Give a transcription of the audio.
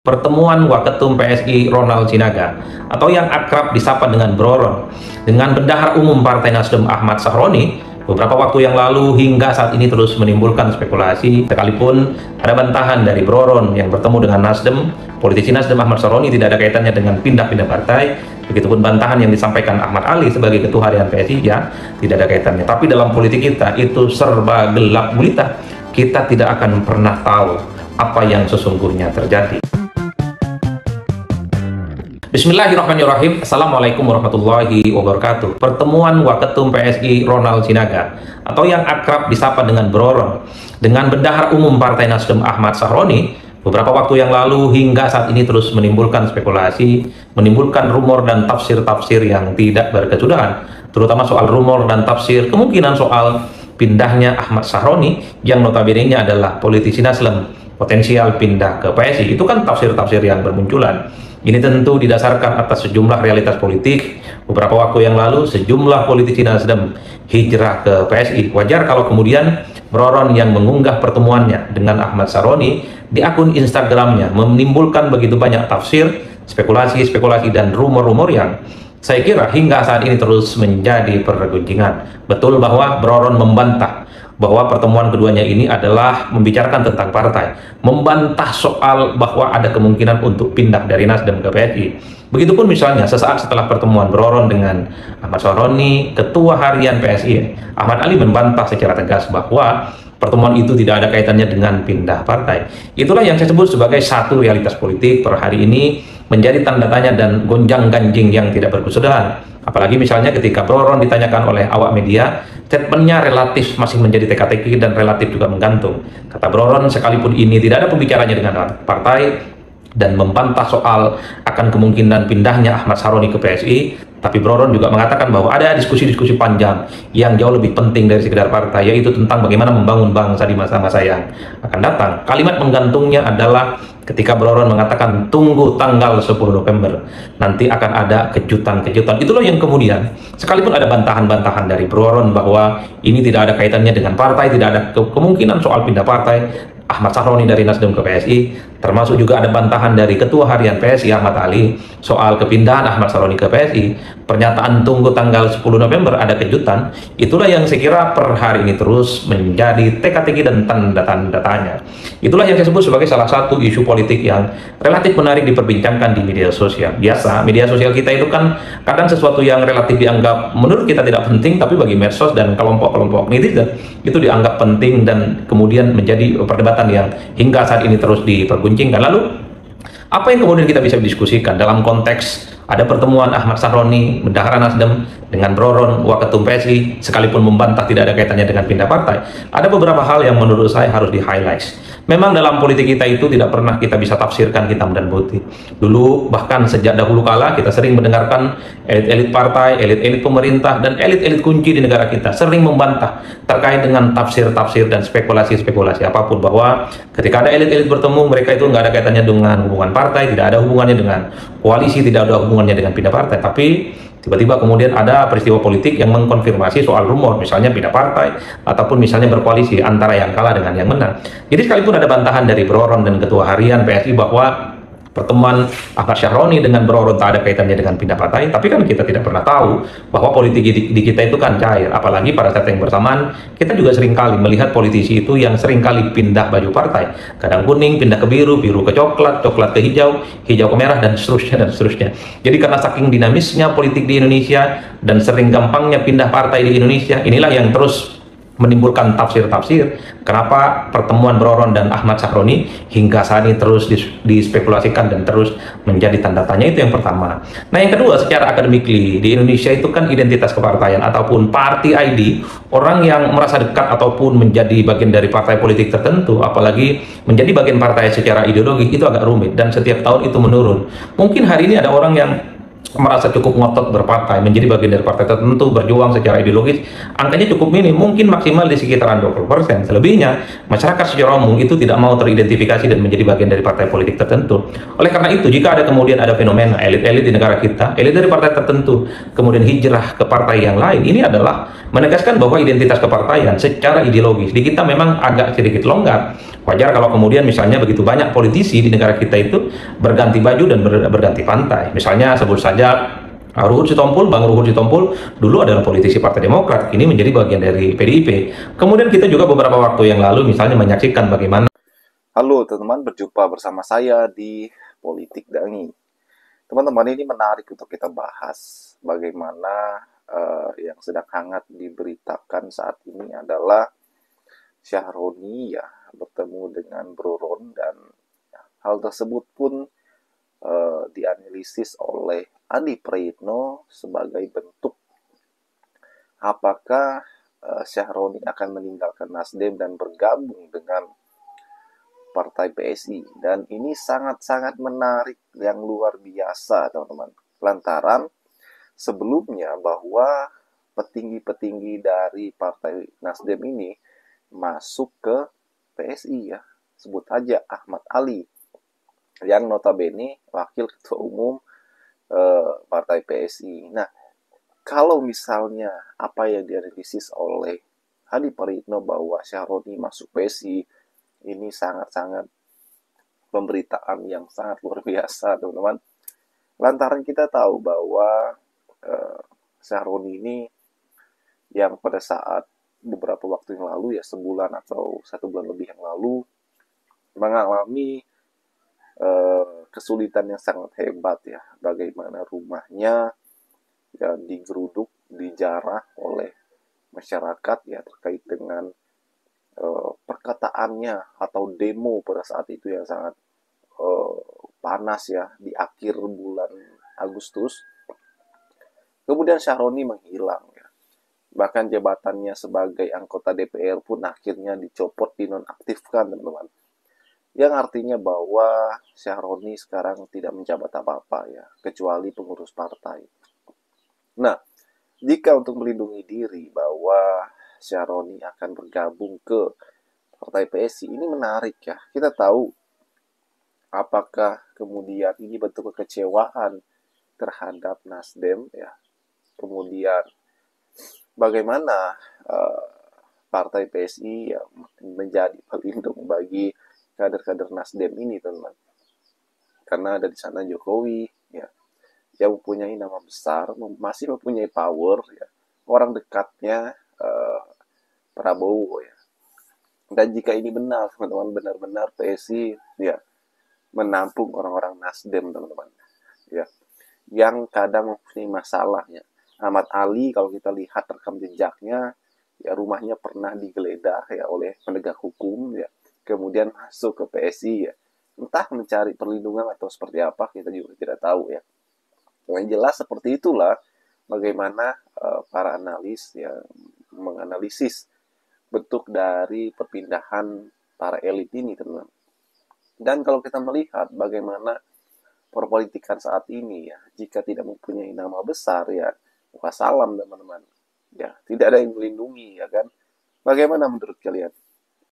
pertemuan Waketum PSI Ronald Sinaga atau yang akrab disapa dengan Bro-Ron dengan Bendahara Umum Partai Nasdem Ahmad Sahroni beberapa waktu yang lalu hingga saat ini terus menimbulkan spekulasi, sekalipun ada bantahan dari Bro-Ron yang bertemu dengan Nasdem. Politisi Nasdem Ahmad Sahroni tidak ada kaitannya dengan pindah-pindah partai. Begitupun bantahan yang disampaikan Ahmad Ali sebagai Ketua Harian PSI, ya tidak ada kaitannya. Tapi dalam politik kita itu serba gelap gulita. Kita tidak akan pernah tahu apa yang sesungguhnya terjadi. Bismillahirrahmanirrahim. Assalamualaikum warahmatullahi wabarakatuh. Pertemuan Waketum PSI Ronald Sinaga atau yang akrab disapa dengan Bro-Ron dengan Bendahara Umum Partai Nasdem Ahmad Sahroni beberapa waktu yang lalu hingga saat ini terus menimbulkan spekulasi, menimbulkan rumor dan tafsir-tafsir yang tidak berkesudahan, terutama soal rumor dan tafsir kemungkinan soal pindahnya Ahmad Sahroni yang notabene-nya adalah politisi Nasdem potensial pindah ke PSI. Itu kan tafsir-tafsir yang bermunculan. Ini tentu didasarkan atas sejumlah realitas politik. Beberapa waktu yang lalu sejumlah politisi Nasdem hijrah ke PSI. Wajar kalau kemudian Bro-Ron yang mengunggah pertemuannya dengan Ahmad Sahroni di akun Instagramnya menimbulkan begitu banyak tafsir, spekulasi dan rumor-rumor yang saya kira hingga saat ini terus menjadi perbincangan. Betul bahwa Bro-Ron membantah bahwa pertemuan keduanya ini adalah membicarakan tentang partai, membantah soal bahwa ada kemungkinan untuk pindah dari Nasdem ke PSI. Begitupun misalnya sesaat setelah pertemuan Bro-Ron dengan Ahmad Sahroni, Ketua Harian PSI Ahmad Ali membantah secara tegas bahwa pertemuan itu tidak ada kaitannya dengan pindah partai. Itulah yang saya sebut sebagai satu realitas politik per hari ini menjadi tanda tanya dan gonjang-ganjing yang tidak berkesudahan. Apalagi misalnya ketika Bro-Ron ditanyakan oleh awak media, statementnya relatif masih menjadi teka-teki dan relatif juga menggantung. Kata Bro-Ron, sekalipun ini tidak ada pembicaranya dengan partai dan membantah soal akan kemungkinan pindahnya Ahmad Sahroni ke PSI, tapi Bro-Ron juga mengatakan bahwa ada diskusi-diskusi panjang yang jauh lebih penting dari sekedar partai, yaitu tentang bagaimana membangun bangsa di masa-masa yang akan datang. Kalimat menggantungnya adalah ketika Bro-Ron mengatakan tunggu tanggal 10 November nanti akan ada kejutan-kejutan. Itulah yang kemudian sekalipun ada bantahan-bantahan dari Bro-Ron bahwa ini tidak ada kaitannya dengan partai, tidak ada kemungkinan soal pindah partai Ahmad Sahroni dari Nasdem ke PSI, termasuk juga ada bantahan dari Ketua Harian PSI Ahmad Ali soal kepindahan Ahmad Sahroni ke PSI, pernyataan tunggu tanggal 10 November ada kejutan. Itulah yang saya kira per hari ini terus menjadi teka-teki dan tanda tanya. Itulah yang saya sebut sebagai salah satu isu politik yang relatif menarik diperbincangkan di media sosial. Biasa, media sosial kita itu kan kadang sesuatu yang relatif dianggap menurut kita tidak penting, tapi bagi medsos dan kelompok-kelompok netizen itu dianggap penting dan kemudian menjadi perdebatan yang hingga saat ini terus diperguncingkan. Lalu apa yang kemudian kita bisa diskusikan dalam konteks ada pertemuan Ahmad Sahroni, Bendahara Nasdem dengan Bro-Ron, Waketum PSI, sekalipun membantah tidak ada kaitannya dengan pindah partai. Ada beberapa hal yang menurut saya harus di-highlight. Memang dalam politik kita itu tidak pernah kita bisa tafsirkan hitam dan putih. Dulu bahkan sejak dahulu kala kita sering mendengarkan elit-elit partai, elit-elit pemerintah, dan elit-elit kunci di negara kita sering membantah terkait dengan tafsir-tafsir dan spekulasi-spekulasi apapun, bahwa ketika ada elit-elit bertemu mereka itu nggak ada kaitannya dengan hubungan partai, tidak ada hubungannya dengan koalisi, tidak ada hubungannya dengan pindah partai. Tapi tiba-tiba kemudian ada peristiwa politik yang mengkonfirmasi soal rumor, misalnya pindah partai ataupun misalnya berkoalisi antara yang kalah dengan yang menang. Jadi sekalipun ada bantahan dari Bro-Ron dan Ketua Harian PSI bahwa pertemuan Ahmad Sahroni dengan Bro-Ron tak ada kaitannya dengan pindah partai, tapi kan kita tidak pernah tahu bahwa politik di kita itu kan cair. Apalagi pada saat yang bersamaan kita juga seringkali melihat politisi itu yang seringkali pindah baju partai, kadang kuning pindah ke biru, biru ke coklat, coklat ke hijau, hijau ke merah, dan seterusnya. Jadi karena saking dinamisnya politik di Indonesia dan sering gampangnya pindah partai di Indonesia, inilah yang terus menimbulkan tafsir-tafsir kenapa pertemuan Bro-Ron dan Ahmad Sahroni hingga saat ini terus dispekulasikan dan terus menjadi tanda tanya. Itu yang pertama. Nah, yang kedua, secara akademikly di Indonesia itu kan identitas kepartaian ataupun party ID, orang yang merasa dekat ataupun menjadi bagian dari partai politik tertentu, apalagi menjadi bagian partai secara ideologi, itu agak rumit dan setiap tahun itu menurun. Mungkin hari ini ada orang yang merasa cukup ngotot berpartai, menjadi bagian dari partai tertentu, berjuang secara ideologis, angkanya cukup minim, mungkin maksimal di sekitaran 20%. Selebihnya, masyarakat secara umum itu tidak mau teridentifikasi dan menjadi bagian dari partai politik tertentu. Oleh karena itu, jika ada kemudian ada fenomena elit-elit di negara kita, elit dari partai tertentu, kemudian hijrah ke partai yang lain, ini adalah menegaskan bahwa identitas kepartaian secara ideologis di kita memang agak sedikit longgar. Wajar kalau kemudian misalnya begitu banyak politisi di negara kita itu berganti baju dan berganti pantai. Misalnya sebut saja Ruhut Sitompul, Bang Ruhut Sitompul dulu adalah politisi Partai Demokrat, ini menjadi bagian dari PDIP. Kemudian kita juga beberapa waktu yang lalu misalnya menyaksikan bagaimana. Halo teman-teman, berjumpa bersama saya di Politik Dangi. Teman-teman, ini menarik untuk kita bahas bagaimana yang sedang hangat diberitakan saat ini adalah Syahroni ya bertemu dengan Bro Ron, dan hal tersebut pun dianalisis oleh Adi Prayitno sebagai bentuk apakah Syahroni akan meninggalkan Nasdem dan bergabung dengan Partai PSI. Dan ini sangat-sangat menarik, yang luar biasa teman-teman, lantaran sebelumnya bahwa petinggi-petinggi dari Partai Nasdem ini masuk ke PSI ya, sebut aja Ahmad Ali yang notabene wakil ketua umum Partai PSI. Nah, kalau misalnya apa yang dianalisis oleh Adi Prayitno bahwa Syahroni masuk PSI, ini sangat-sangat pemberitaan yang sangat luar biasa teman-teman, lantaran kita tahu bahwa Syahroni ini yang pada saat beberapa waktu yang lalu ya, sebulan atau 1 bulan lebih yang lalu, mengalami kesulitan yang sangat hebat ya, bagaimana rumahnya ya digeruduk, dijarah oleh masyarakat ya terkait dengan perkataannya atau demo pada saat itu yang sangat panas ya di akhir bulan Agustus. Kemudian Syahroni menghilang ya, bahkan jabatannya sebagai anggota DPR pun akhirnya dicopot, dinonaktifkan teman-teman, yang artinya bahwa Syahroni sekarang tidak menjabat apa-apa ya, kecuali pengurus partai. Nah, jika untuk melindungi diri bahwa Syahroni akan bergabung ke Partai PSI, ini menarik ya. Kita tahu apakah kemudian ini bentuk kekecewaan terhadap Nasdem ya. Kemudian bagaimana Partai PSI ya menjadi pelindung bagi kader-kader Nasdem ini teman-teman. Karena ada di sana Jokowi ya, yang mempunyai nama besar, masih mempunyai power ya, orang dekatnya Prabowo ya. Dan jika ini benar teman-teman, benar-benar PSI ya menampung orang-orang Nasdem teman-teman ya, yang kadang mempunyai masalah ya. Ahmad Ali kalau kita lihat rekam jejaknya ya, rumahnya pernah digeledah ya oleh penegak hukum ya, kemudian masuk ke PSI ya, entah mencari perlindungan atau seperti apa, kita juga tidak tahu ya. Yang jelas seperti itulah bagaimana para analis yang menganalisis bentuk dari perpindahan para elit ini teman-teman. Dan kalau kita melihat bagaimana perpolitikan saat ini ya, jika tidak mempunyai nama besar ya, wassalam teman-teman ya, tidak ada yang melindungi ya kan. Bagaimana menurut kalian?